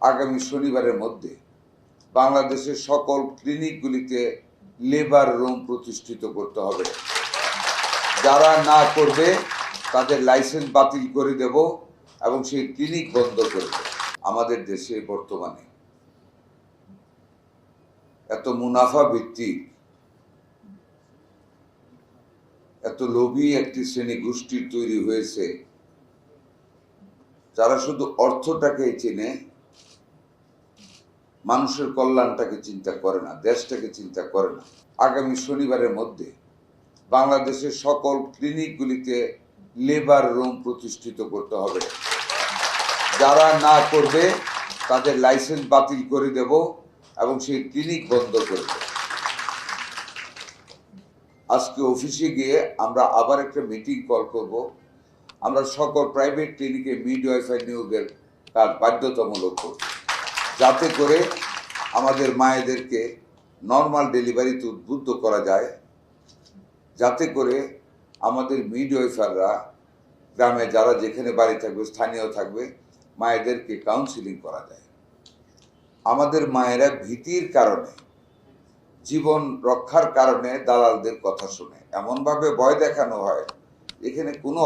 আগামী শনিবারের মধ্যে বাংলাদেশের সকল ক্লিনিকগুলিতে লেবার রুম প্রতিষ্ঠিত করতে হবে। যারা না করবে তাদের লাইসেন্স বাতিল করে দেব এবং সেই ক্লিনিক বন্ধ করে দেব। আমাদের দেশে বর্তমানে এত মুনাফা ভিত্তিক, এত লোভী একটি শ্রেণী গোষ্ঠীর তৈরি হয়েছে যারা শুধু অর্থটাকে চেনে, মানুষের কল্যাণটাকে চিন্তা করে না, দেশটাকে চিন্তা করে না। আগামী শনিবারের মধ্যে বাংলাদেশের সকল ক্লিনিকগুলিতে লেবার রুম প্রতিষ্ঠিত করতে হবে। যারা না করবে তাদের লাইসেন্স বাতিল করে দেব এবং সেই ক্লিনিক বন্ধ করে দেব। আজকে অফিসে গিয়ে আমরা আবার একটা মিটিং কল করব। আমরা সকল প্রাইভেট ক্লিনিকে মিডওয়াইফাই নিয়োগের কাজ বাধ্যতামূলক করব, যাতে করে আমাদের মায়েদেরকে নর্মাল ডেলিভারিতে উদ্বুদ্ধ করা যায়, যাতে করে আমাদের মিডওয়াইফাররা গ্রামে যারা যেখানে বাড়ি থাকবে, স্থানীয় থাকবে, মায়েদেরকে কাউন্সিলিং করা যায়। আমাদের মায়েরা ভীতির কারণে, জীবন রক্ষার কারণে দালালদের কথা শুনে, এমনভাবে ভয় দেখানো হয় এখানে কোনো